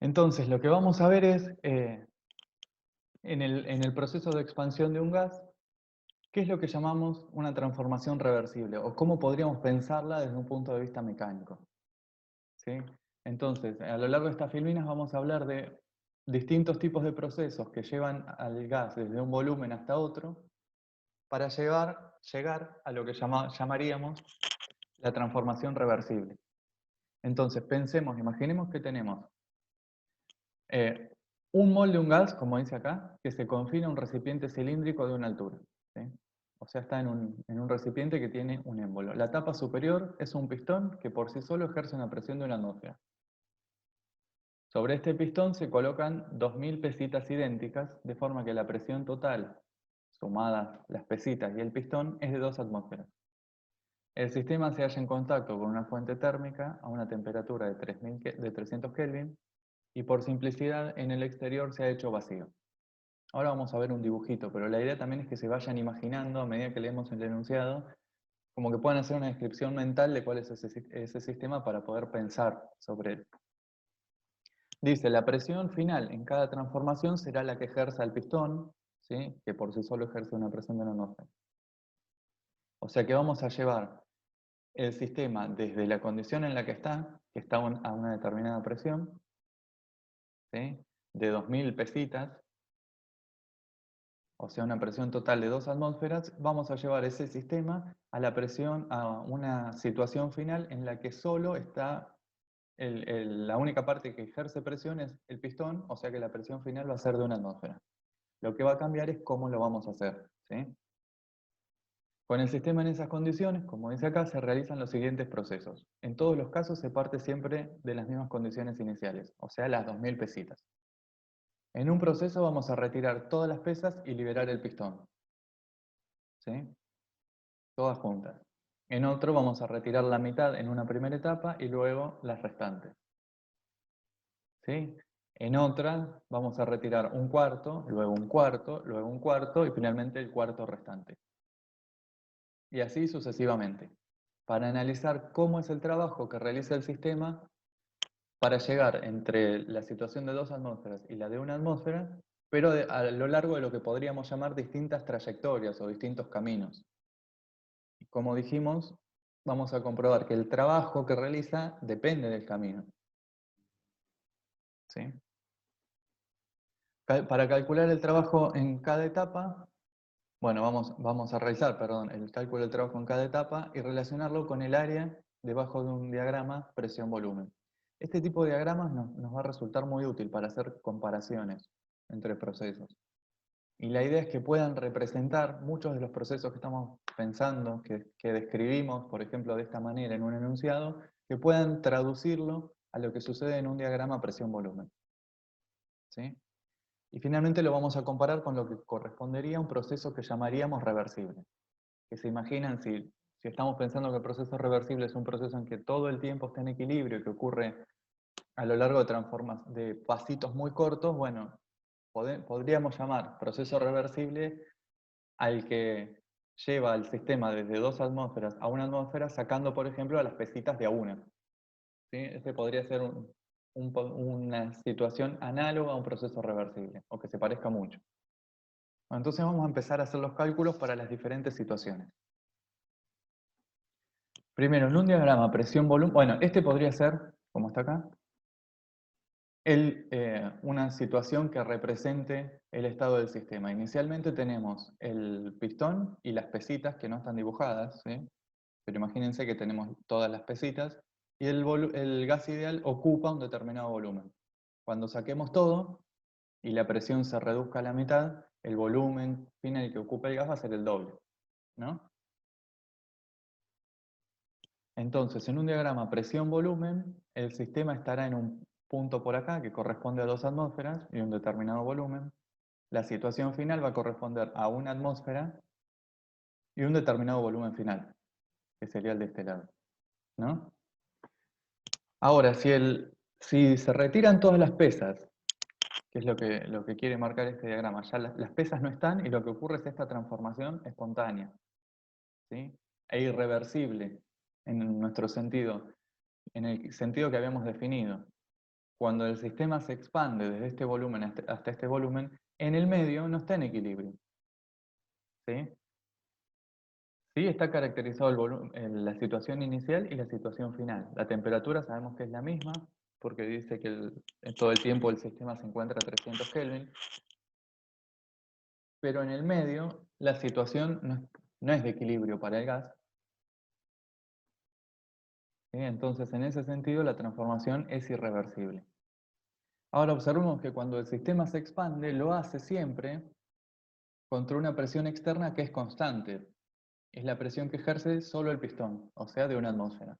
Entonces, lo que vamos a ver es, en el proceso de expansión de un gas, ¿qué es lo que llamamos una transformación reversible? O cómo podríamos pensarla desde un punto de vista mecánico, ¿sí? Entonces, a lo largo de estas filminas vamos a hablar de distintos tipos de procesos que llevan al gas desde un volumen hasta otro para llegar a lo que llamaríamos la transformación reversible. Entonces, imaginemos que tenemos eh, un mol de un gas, como dice acá, que se confina a un recipiente cilíndrico de una altura, ¿sí? O sea, está en un recipiente que tiene un émbolo. La tapa superior es un pistón que por sí solo ejerce una presión de una atmósfera. Sobre este pistón se colocan 2000 pesitas idénticas, de forma que la presión total, sumadas las pesitas y el pistón, es de 2 atmósferas. El sistema se halla en contacto con una fuente térmica a una temperatura de 300 Kelvin y por simplicidad en el exterior se ha hecho vacío. Ahora vamos a ver un dibujito, pero la idea también es que se vayan imaginando a medida que leemos el enunciado, como que puedan hacer una descripción mental de cuál es ese sistema para poder pensar sobre él. Dice, la presión final en cada transformación será la que ejerza el pistón, ¿sí? Que por sí solo ejerce una presión de una atmósfera. O sea que vamos a llevar el sistema desde la condición en la que está a una determinada presión, ¿sí? De 2000 pesitas, o sea una presión total de 2 atmósferas, vamos a llevar ese sistema a a una situación final en la que solo está la única parte que ejerce presión es el pistón, o sea que la presión final va a ser de una atmósfera. Lo que va a cambiar es cómo lo vamos a hacer, ¿sí? Con el sistema en esas condiciones, como dice acá, se realizan los siguientes procesos. En todos los casos se parte siempre de las mismas condiciones iniciales, o sea, las 2000 pesitas. En un proceso vamos a retirar todas las pesas y liberar el pistón, ¿sí? Todas juntas. En otro vamos a retirar la mitad en una primera etapa y luego las restantes, ¿sí? En otra vamos a retirar un cuarto, luego un cuarto, luego un cuarto y finalmente el cuarto restante. Y así sucesivamente, para analizar cómo es el trabajo que realiza el sistema para llegar entre la situación de 2 atmósferas y la de una atmósfera, pero a lo largo de lo que podríamos llamar distintas trayectorias o distintos caminos. Y como dijimos, vamos a comprobar que el trabajo que realiza depende del camino, ¿sí? Para calcular el trabajo en cada etapa, bueno, vamos a realizar, perdón, el cálculo del trabajo en cada etapa y relacionarlo con el área debajo de un diagrama presión-volumen. Este tipo de diagramas nos va a resultar muy útil para hacer comparaciones entre procesos. Y la idea es que puedan representar muchos de los procesos que estamos pensando, que describimos, por ejemplo, de esta manera en un enunciado, que puedan traducirlo a lo que sucede en un diagrama presión-volumen, ¿sí? Y finalmente lo vamos a comparar con lo que correspondería a un proceso que llamaríamos reversible. Que se imaginan si estamos pensando que el proceso reversible es un proceso en que todo el tiempo está en equilibrio y que ocurre a lo largo de pasitos muy cortos, bueno, podríamos llamar proceso reversible al que lleva al sistema desde 2 atmósferas a una atmósfera, sacando, por ejemplo, a las pesitas de a una, ¿sí? Este podría ser una situación análoga a un proceso reversible, o que se parezca mucho. Entonces vamos a empezar a hacer los cálculos para las diferentes situaciones. Primero, en un diagrama presión-volumen, bueno, este podría ser, como está acá, una situación que represente el estado del sistema. Inicialmente tenemos el pistón y las pesitas que no están dibujadas, ¿sí? Pero imagínense que tenemos todas las pesitas y el gas ideal ocupa un determinado volumen. Cuando saquemos todo y la presión se reduzca a la mitad, el volumen final que ocupa el gas va a ser el doble, ¿no? Entonces, en un diagrama presión-volumen, el sistema estará en un punto por acá que corresponde a 2 atmósferas y un determinado volumen. La situación final va a corresponder a una atmósfera y un determinado volumen final, que sería el de este lado, ¿no? Ahora, si se retiran todas las pesas, que es lo que quiere marcar este diagrama, ya las pesas no están y lo que ocurre es esta transformación espontánea, ¿sí? E irreversible en nuestro sentido, en el sentido que habíamos definido. cuando el sistema se expande desde este volumen hasta este volumen, en el medio no está en equilibrio. ¿Sí? Sí, está caracterizado la situación inicial y la situación final. La temperatura sabemos que es la misma, porque dice que en todo el tiempo el sistema se encuentra a 300 Kelvin, pero en el medio la situación no es de equilibrio para el gas. ¿Sí? Entonces, en ese sentido, la transformación es irreversible. Ahora observemos que cuando el sistema se expande, lo hace siempre contra una presión externa que es constante. Es la presión que ejerce solo el pistón, o sea, de una atmósfera.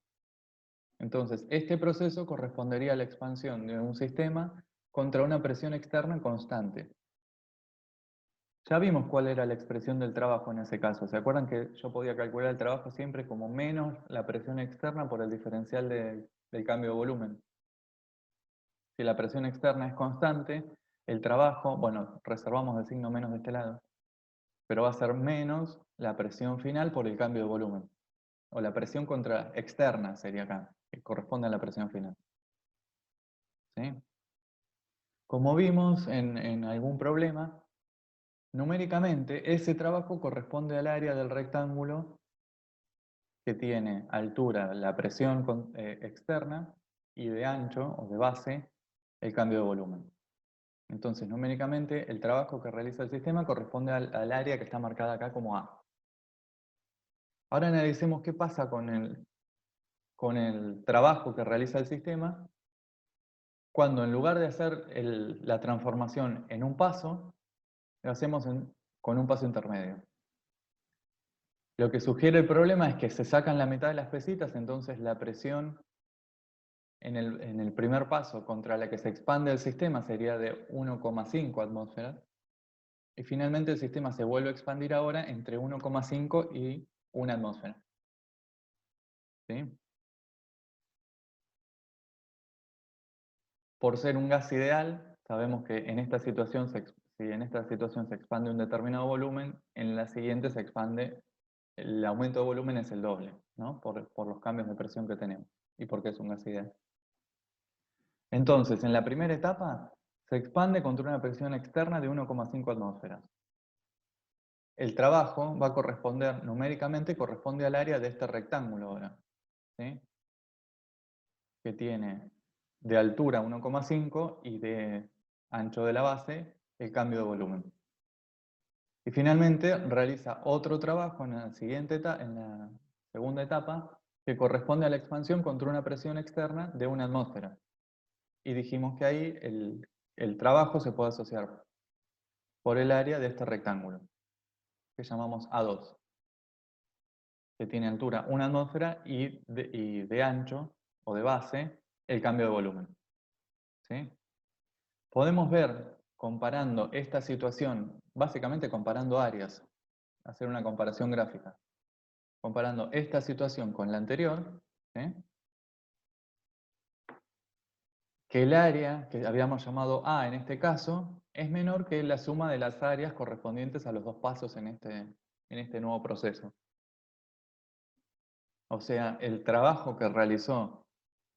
Entonces, este proceso correspondería a la expansión de un sistema contra una presión externa constante. Ya vimos cuál era la expresión del trabajo en ese caso. ¿Se acuerdan que yo podía calcular el trabajo siempre como menos la presión externa por el diferencial del cambio de volumen? Si la presión externa es constante, el trabajo, bueno, reservamos el signo menos de este lado, pero va a ser menos la presión final por el cambio de volumen. O la presión externa sería acá, que corresponde a la presión final. ¿Sí? Como vimos en algún problema, numéricamente ese trabajo corresponde al área del rectángulo que tiene altura, la presión externa, y de ancho o de base, el cambio de volumen. Entonces, numéricamente, el trabajo que realiza el sistema corresponde al área que está marcada acá como A. Ahora analicemos qué pasa con el trabajo que realiza el sistema cuando en lugar de hacer la transformación en un paso, lo hacemos con un paso intermedio. Lo que sugiere el problema es que se sacan la mitad de las pesitas, entonces la presión en el primer paso contra la que se expande el sistema sería de 1,5 atmósferas, y finalmente el sistema se vuelve a expandir ahora entre 1,5 y 1 atmósfera. ¿Sí? Por ser un gas ideal, sabemos que en esta situación si en esta situación se expande un determinado volumen, en la siguiente se expande, el aumento de volumen es el doble, ¿no? Por los cambios de presión que tenemos y porque es un gas ideal. Entonces, en la primera etapa, se expande contra una presión externa de 1,5 atmósferas. El trabajo va a corresponder, numéricamente, corresponde al área de este rectángulo ahora, ¿sí? Que tiene de altura 1,5 y de ancho de la base el cambio de volumen. Y finalmente realiza otro trabajo en la segunda etapa que corresponde a la expansión contra una presión externa de 1 atmósfera. Y dijimos que ahí el trabajo se puede asociar por el área de este rectángulo, que llamamos A2, que tiene altura 1 atmósfera y de ancho o de base el cambio de volumen. ¿Sí? Podemos ver, comparando esta situación, básicamente comparando áreas, hacer una comparación gráfica, comparando esta situación con la anterior, ¿sí? Que el área que habíamos llamado A en este caso es menor que la suma de las áreas correspondientes a los dos pasos en este nuevo proceso. O sea, el trabajo que realizó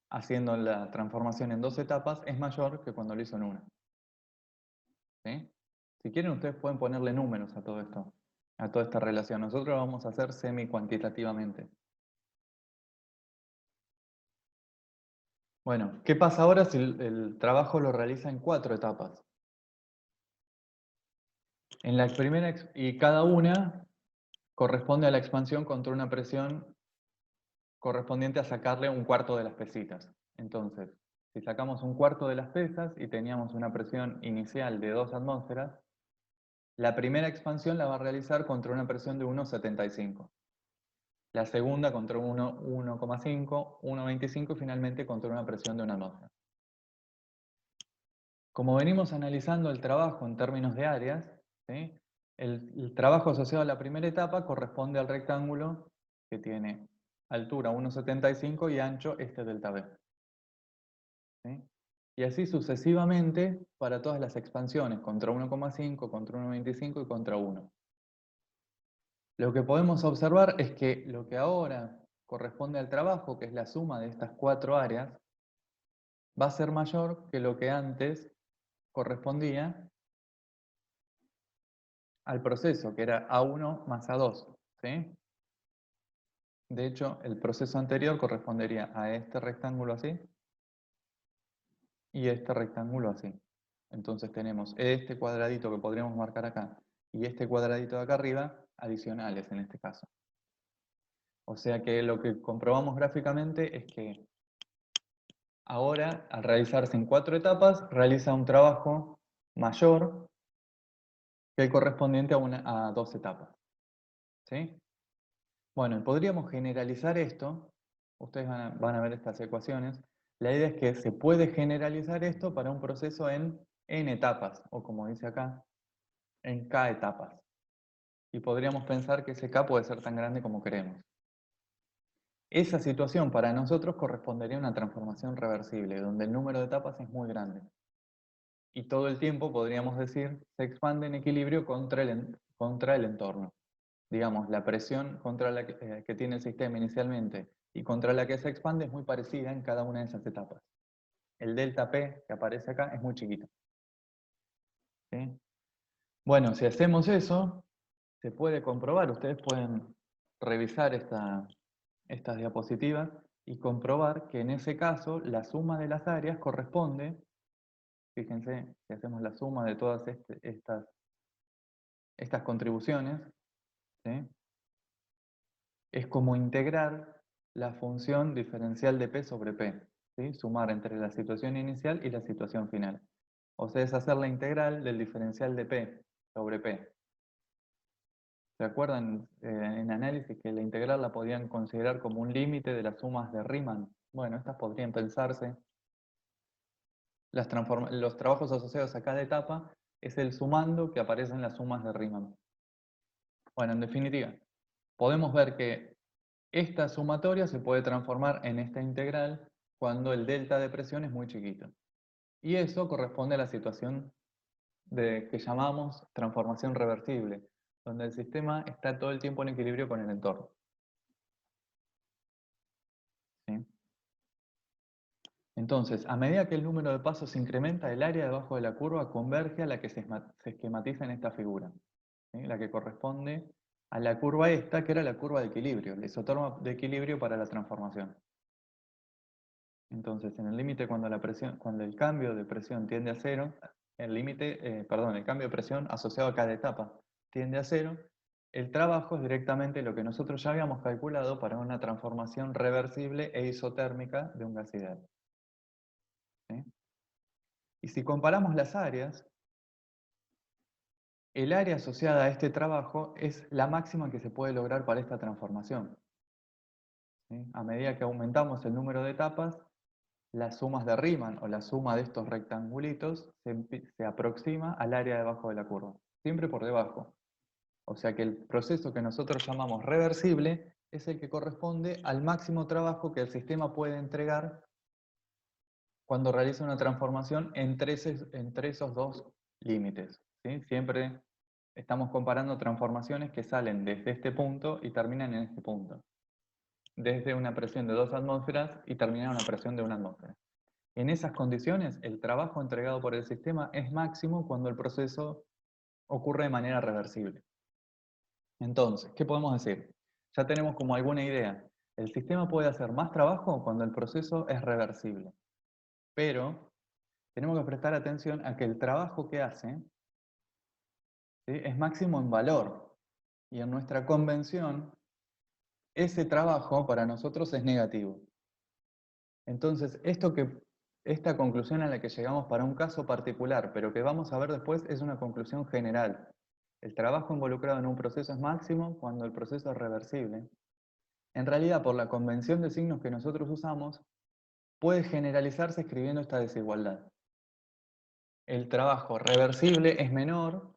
haciendo la transformación en dos etapas es mayor que cuando lo hizo en una. ¿Sí? Si quieren, ustedes pueden ponerle números a todo esto, a toda esta relación. Nosotros lo vamos a hacer semi-cuantitativamente. Bueno, ¿qué pasa ahora si el trabajo lo realiza en 4 etapas? En la primera, y cada una corresponde a la expansión contra una presión correspondiente a sacarle un cuarto de las pesitas. Entonces, si sacamos un cuarto de las pesas y teníamos una presión inicial de 2 atmósferas, la primera expansión la va a realizar contra una presión de 1,75. La segunda contra 1,5, 1,25 y finalmente contra una presión de 1 atmósfera. Como venimos analizando el trabajo en términos de áreas, ¿sí? El trabajo asociado a la primera etapa corresponde al rectángulo que tiene altura 1,75 y ancho este delta B. ¿Sí? Y así sucesivamente para todas las expansiones, contra 1,5, contra 1,25 y contra 1. Lo que podemos observar es que lo que ahora corresponde al trabajo, que es la suma de estas 4 áreas, va a ser mayor que lo que antes correspondía al proceso, que era A1 más A2, ¿sí? De hecho, el proceso anterior correspondería a este rectángulo así y este rectángulo así. Entonces tenemos este cuadradito que podríamos marcar acá y este cuadradito de acá arriba adicionales en este caso. O sea que lo que comprobamos gráficamente es que ahora, al realizarse en 4 etapas, realiza un trabajo mayor que el correspondiente a 2 etapas. ¿Sí? Bueno, podríamos generalizar esto. Ustedes van a ver estas ecuaciones. La idea es que se puede generalizar esto para un proceso en n etapas, o como dice acá, en k etapas. Y podríamos pensar que ese k puede ser tan grande como queremos. Esa situación para nosotros correspondería a una transformación reversible, donde el número de etapas es muy grande. Y todo el tiempo, podríamos decir, se expande en equilibrio contra el entorno. Digamos, la presión contra la que tiene el sistema inicialmente y contra la que se expande es muy parecida en cada una de esas etapas. El delta P que aparece acá es muy chiquito. ¿Sí? Bueno, si hacemos eso, se puede comprobar, ustedes pueden revisar estas diapositivas y comprobar que en ese caso la suma de las áreas corresponde, fíjense, si hacemos la suma de todas estas contribuciones, ¿sí? Es como integrar la función diferencial de P sobre P, ¿sí? Sumar entre la situación inicial y la situación final. O sea, es hacer la integral del diferencial de P sobre P. ¿Se acuerdan en análisis que la integral la podían considerar como un límite de las sumas de Riemann? Bueno, estas podrían pensarse. Los trabajos asociados a cada etapa es el sumando que aparece en las sumas de Riemann. Bueno, en definitiva, podemos ver que esta sumatoria se puede transformar en esta integral cuando el delta de presión es muy chiquito. Y eso corresponde a la situación que llamamos transformación reversible, donde el sistema está todo el tiempo en equilibrio con el entorno. ¿Sí? Entonces, a medida que el número de pasos se incrementa, el área debajo de la curva converge a la que se esquematiza en esta figura, ¿sí? La que corresponde a la curva esta, que era la curva de equilibrio, el isótomo de equilibrio para la transformación. Entonces, en el límite cuando el cambio de presión tiende a cero, el cambio de presión asociado a cada etapa tiende a cero, el trabajo es directamente lo que nosotros ya habíamos calculado para una transformación reversible e isotérmica de un gas ideal. ¿Sí? Y si comparamos las áreas, el área asociada a este trabajo es la máxima que se puede lograr para esta transformación. ¿Sí? A medida que aumentamos el número de etapas, las sumas de Riemann o la suma de estos rectangulitos se aproxima al área debajo de la curva, siempre por debajo. O sea que el proceso que nosotros llamamos reversible es el que corresponde al máximo trabajo que el sistema puede entregar cuando realiza una transformación entre esos dos límites. ¿Sí? Siempre estamos comparando transformaciones que salen desde este punto y terminan en este punto. Desde una presión de 2 atmósferas y terminan en una presión de 1 atmósfera. En esas condiciones, el trabajo entregado por el sistema es máximo cuando el proceso ocurre de manera reversible. Entonces, ¿qué podemos decir? Ya tenemos como alguna idea. El sistema puede hacer más trabajo cuando el proceso es reversible. Pero tenemos que prestar atención a que el trabajo que hace, ¿sí?, es máximo en valor. Y en nuestra convención, ese trabajo para nosotros es negativo. Entonces, esta conclusión a la que llegamos para un caso particular, pero que vamos a ver después, es una conclusión general. El trabajo involucrado en un proceso es máximo cuando el proceso es reversible. En realidad, por la convención de signos que nosotros usamos, puede generalizarse escribiendo esta desigualdad. El trabajo reversible es menor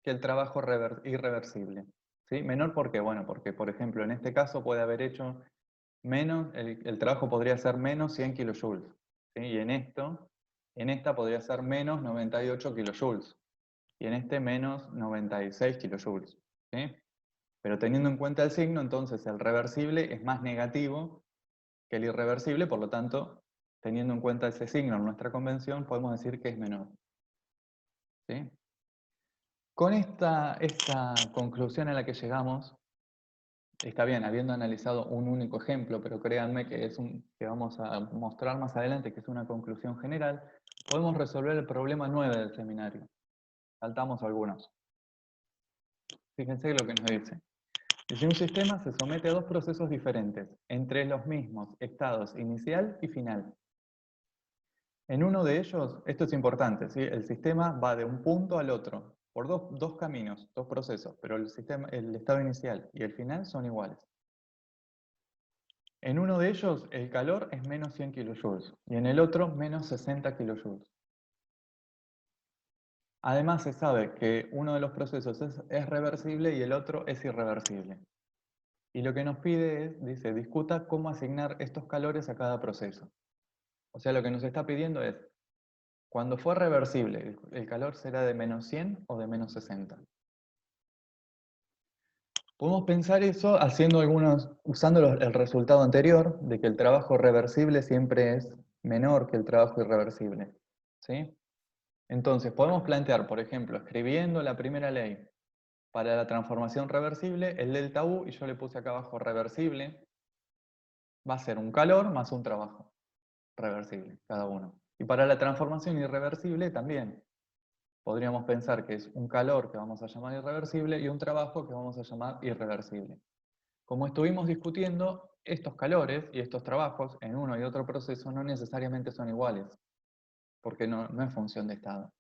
que el trabajo irreversible. ¿Sí? Menor ¿por qué? Bueno, porque por ejemplo en este caso puede haber hecho menos, el trabajo podría ser menos 100 kilojoules. ¿Sí? Y en esta podría ser menos 98 kilojoules. Y en este menos 96 kilojoules. ¿Sí? Pero teniendo en cuenta el signo, entonces el reversible es más negativo que el irreversible, por lo tanto teniendo en cuenta ese signo en nuestra convención, podemos decir que es menor. ¿Sí? Con esta conclusión a la que llegamos, está bien, habiendo analizado un único ejemplo, pero créanme que que vamos a mostrar más adelante que es una conclusión general, podemos resolver el problema 9 del seminario. Saltamos algunos. Fíjense lo que nos dice. Dice, un sistema se somete a dos procesos diferentes, entre los mismos estados inicial y final. En uno de ellos, esto es importante, ¿sí? El sistema va de un punto al otro, por dos caminos, dos procesos, pero el estado inicial y el final son iguales. En uno de ellos, el calor es menos 100 kilojoules y en el otro, menos 60 kilojoules. Además, se sabe que uno de los procesos es reversible y el otro es irreversible. Y lo que nos pide es, dice, discuta cómo asignar estos calores a cada proceso. O sea, lo que nos está pidiendo es, cuando fue reversible, ¿el calor será de menos 100 o de menos 60? Podemos pensar eso usando el resultado anterior, de que el trabajo reversible siempre es menor que el trabajo irreversible. ¿Sí? Entonces, podemos plantear, por ejemplo, escribiendo la primera ley para la transformación reversible, el delta U, y yo le puse acá abajo reversible, va a ser un calor más un trabajo reversible, cada uno. Y para la transformación irreversible también. Podríamos pensar que es un calor que vamos a llamar irreversible y un trabajo que vamos a llamar irreversible. Como estuvimos discutiendo, estos calores y estos trabajos en uno y otro proceso no necesariamente son iguales, porque no es función de estado.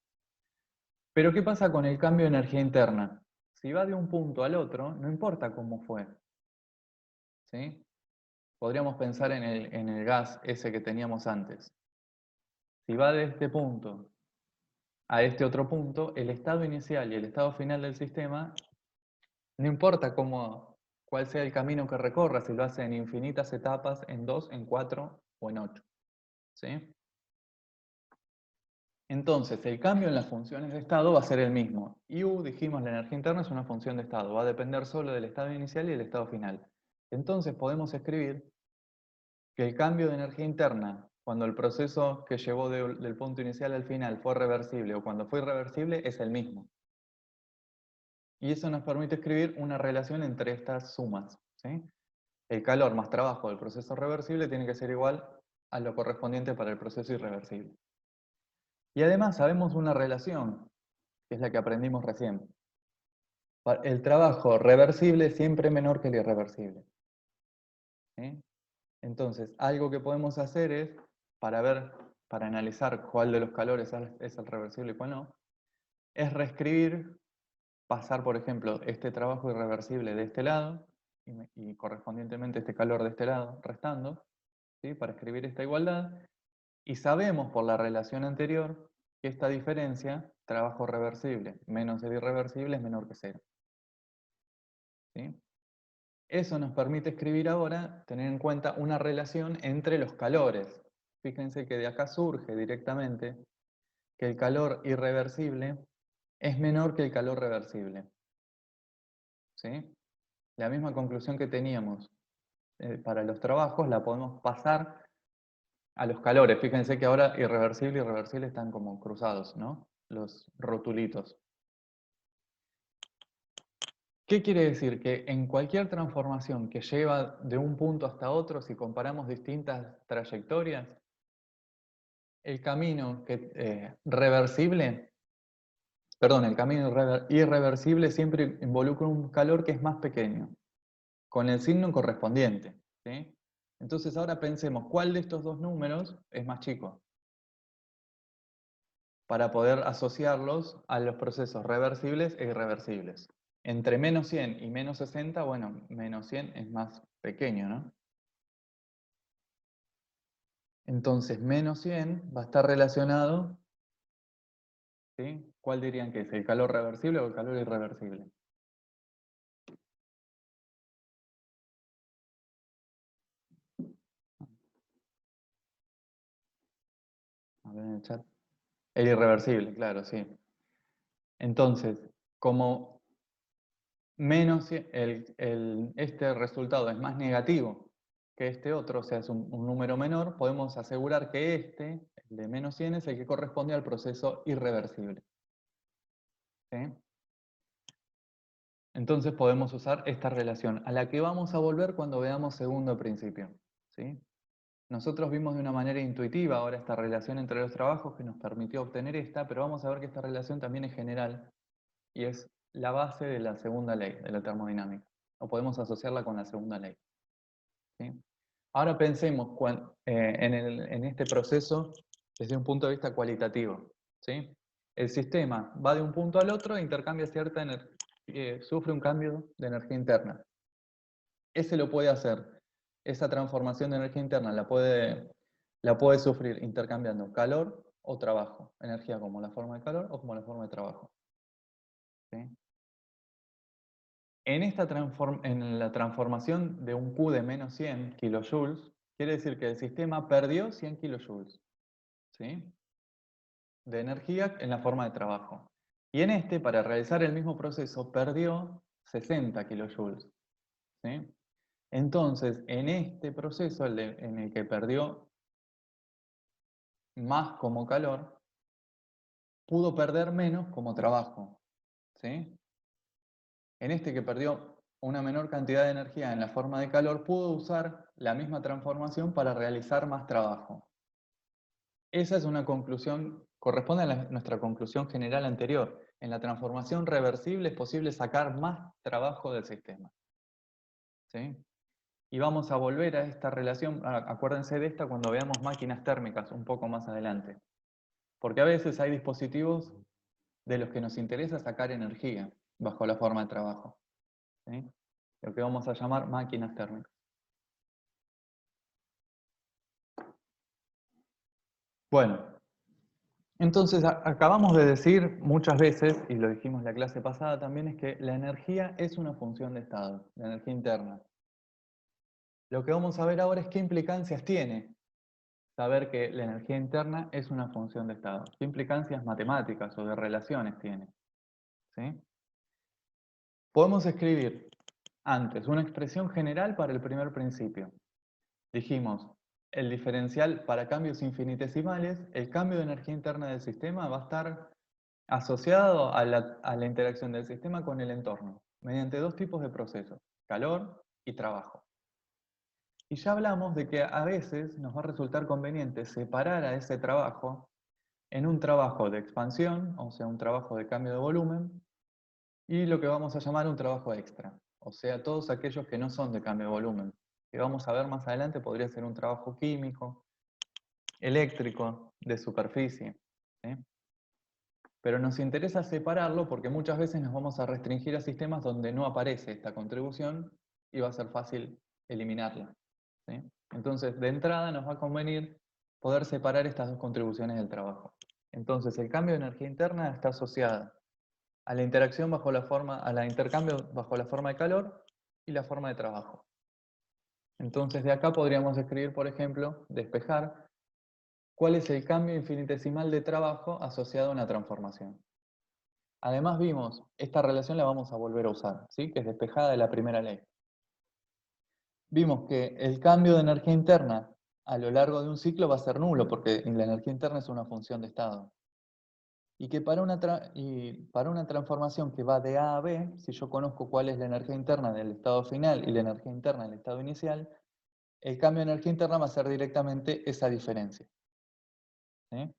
Pero ¿qué pasa con el cambio de energía interna? Si va de un punto al otro, no importa cómo fue. ¿Sí? Podríamos pensar en el gas ese que teníamos antes. Si va de este punto a este otro punto, el estado inicial y el estado final del sistema, no importa cuál sea el camino que recorra, si lo hace en infinitas etapas, en 2, en 4 o en 8. ¿Sí? Entonces, el cambio en las funciones de estado va a ser el mismo. U, dijimos, la energía interna es una función de estado, va a depender solo del estado inicial y el estado final. Entonces podemos escribir que el cambio de energía interna, cuando el proceso que llevó del punto inicial al final fue reversible o cuando fue irreversible, es el mismo. Y eso nos permite escribir una relación entre estas sumas. ¿Sí? El calor más trabajo del proceso reversible tiene que ser igual a lo correspondiente para el proceso irreversible. Y además sabemos una relación, que es la que aprendimos recién. El trabajo reversible es siempre menor que el irreversible. ¿Sí? Entonces, algo que podemos hacer es, para analizar cuál de los calores es el reversible y cuál no, es reescribir, pasar, por ejemplo, este trabajo irreversible de este lado y correspondientemente este calor de este lado, restando, ¿sí? Para escribir esta igualdad. Y sabemos por la relación anterior que esta diferencia, trabajo reversible menos el irreversible, es menor que cero. ¿Sí? Eso nos permite escribir ahora, tener en cuenta una relación entre los calores. Fíjense que de acá surge directamente que el calor irreversible es menor que el calor reversible. ¿Sí? La misma conclusión que teníamos para los trabajos la podemos pasar a los calores. Fíjense que ahora irreversible y reversible están como cruzados, ¿no? Los rotulitos. ¿Qué quiere decir? Que en cualquier transformación que lleva de un punto hasta otro, si comparamos distintas trayectorias, el camino el camino irreversible siempre involucra un calor que es más pequeño, con el signo correspondiente. ¿Sí? Entonces ahora pensemos, ¿cuál de estos dos números es más chico? Para poder asociarlos a los procesos reversibles e irreversibles. Entre menos 100 y menos 60, bueno, menos 100 es más pequeño, ¿no? Entonces, menos 100 va a estar relacionado, ¿sí? ¿Cuál dirían que es? ¿El calor reversible o el calor irreversible? A ver en el chat. El irreversible, claro, sí. Entonces, como este resultado es más negativo que este otro, o sea, es un número menor, podemos asegurar que el de menos 100, es el que corresponde al proceso irreversible. ¿Sí? Entonces podemos usar esta relación, a la que vamos a volver cuando veamos segundo principio. ¿Sí? Nosotros vimos de una manera intuitiva ahora esta relación entre los trabajos que nos permitió obtener esta, pero vamos a ver que esta relación también es general y es la base de la segunda ley de la termodinámica. O podemos asociarla con la segunda ley. ¿Sí? Ahora pensemos en este proceso desde un punto de vista cualitativo. ¿Sí? El sistema va de un punto al otro e intercambia cierta energía, sufre un cambio de energía interna. Ese lo puede hacer, esa transformación de energía interna la puede sufrir intercambiando calor o trabajo, energía como la forma de calor o como la forma de trabajo. ¿Sí? En la transformación de un Q de menos 100 kilojoules, quiere decir que el sistema perdió 100 kilojoules, ¿sí?, de energía en la forma de trabajo. Y en para realizar el mismo proceso, perdió 60 kilojoules. ¿Sí? Entonces, en este proceso, en el que perdió más como calor, pudo perder menos como trabajo. ¿Sí? En este que perdió una menor cantidad de energía en la forma de calor, pudo usar la misma transformación para realizar más trabajo. Esa es una conclusión, corresponde a nuestra conclusión general anterior. En la transformación reversible es posible sacar más trabajo del sistema. ¿Sí? Y vamos a volver a esta relación, acuérdense de esta cuando veamos máquinas térmicas un poco más adelante. Porque a veces hay dispositivos de los que nos interesa sacar energía bajo la forma de trabajo. ¿Sí? Lo que vamos a llamar máquinas térmicas. Bueno, entonces acabamos de decir muchas veces, y lo dijimos la clase pasada también, es que la energía es una función de estado, la energía interna. Lo que vamos a ver ahora es qué implicancias tiene saber que la energía interna es una función de estado. ¿Qué implicancias matemáticas o de relaciones tiene? ¿Sí? Podemos escribir antes una expresión general para el primer principio. Dijimos, el diferencial para cambios infinitesimales, el cambio de energía interna del sistema va a estar asociado a la interacción del sistema con el entorno, mediante dos tipos de procesos, calor y trabajo. Y ya hablamos de que a veces nos va a resultar conveniente separar a ese trabajo en un trabajo de expansión, o sea, un trabajo de cambio de volumen, y lo que vamos a llamar un trabajo extra, o sea, todos aquellos que no son de cambio de volumen, que vamos a ver más adelante podría ser un trabajo químico, eléctrico, de superficie. ¿Sí? Pero nos interesa separarlo porque muchas veces nos vamos a restringir a sistemas donde no aparece esta contribución y va a ser fácil eliminarla. ¿Sí? Entonces, de entrada nos va a convenir poder separar estas dos contribuciones del trabajo. Entonces, el cambio de energía interna está asociado a la interacción a la intercambio bajo la forma de calor y la forma de trabajo. Entonces, de acá podríamos escribir, por ejemplo, despejar cuál es el cambio infinitesimal de trabajo asociado a una transformación. Además vimos, esta relación la vamos a volver a usar, ¿sí?, que es despejada de la primera ley. Vimos que el cambio de energía interna a lo largo de un ciclo va a ser nulo, porque la energía interna es una función de estado. Y que para una transformación que va de A a B, si yo conozco cuál es la energía interna del estado final y la energía interna del estado inicial, el cambio de energía interna va a ser directamente esa diferencia. ¿Sí?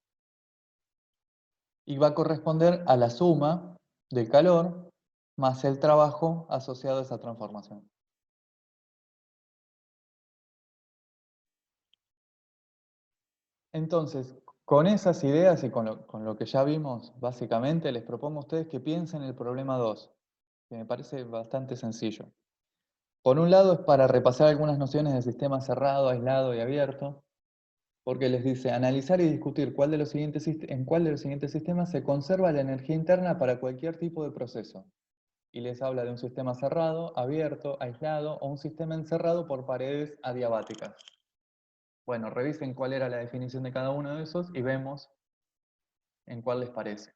Y va a corresponder a la suma del calor más el trabajo asociado a esa transformación. Entonces, con esas ideas y con lo que ya vimos, básicamente, les propongo a ustedes que piensen el problema 2, que me parece bastante sencillo. Por un lado es para repasar algunas nociones de sistema cerrado, aislado y abierto, porque les dice analizar y discutir en cuál de los siguientes sistemas se conserva la energía interna para cualquier tipo de proceso. Y les habla de un sistema cerrado, abierto, aislado o un sistema encerrado por paredes adiabáticas. Bueno, revisen cuál era la definición de cada uno de esos y vemos en cuál les parece.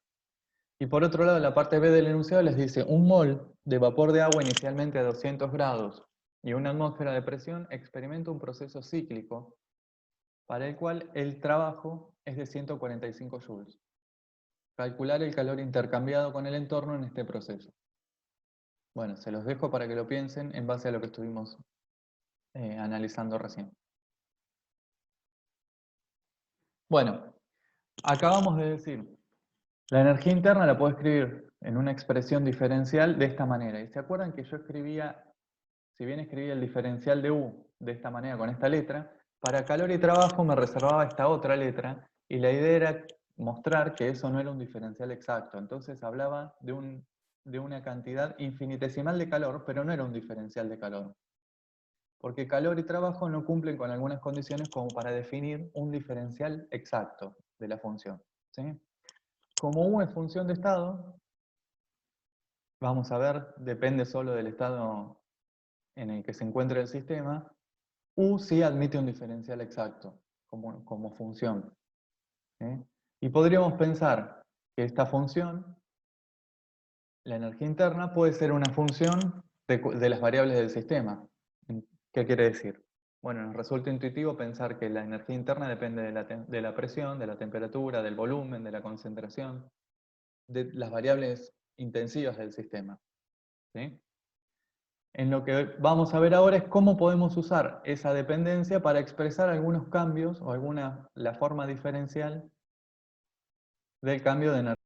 Y por otro lado, la parte B del enunciado les dice un mol de vapor de agua inicialmente a 200 grados y una atmósfera de presión experimenta un proceso cíclico para el cual el trabajo es de 145 joules. Calcular el calor intercambiado con el entorno en este proceso. Bueno, se los dejo para que lo piensen en base a lo que estuvimos analizando recién. Bueno, acabamos de decir, la energía interna la puedo escribir en una expresión diferencial de esta manera. ¿Y se acuerdan que yo escribía, si bien escribía el diferencial de U de esta manera con esta letra, para calor y trabajo me reservaba esta otra letra y la idea era mostrar que eso no era un diferencial exacto. Entonces hablaba de una cantidad infinitesimal de calor, pero no era un diferencial de calor. Porque calor y trabajo no cumplen con algunas condiciones como para definir un diferencial exacto de la función. ¿Sí? Como U es función de estado, vamos a ver, depende solo del estado en el que se encuentre el sistema, U sí admite un diferencial exacto como función. ¿Sí? Y podríamos pensar que esta función, la energía interna, puede ser una función de las variables del sistema. ¿Qué quiere decir? Bueno, nos resulta intuitivo pensar que la energía interna depende de la presión, de la temperatura, del volumen, de la concentración, de las variables intensivas del sistema. ¿Sí? En lo que vamos a ver ahora es cómo podemos usar esa dependencia para expresar algunos cambios o la forma diferencial del cambio de energía.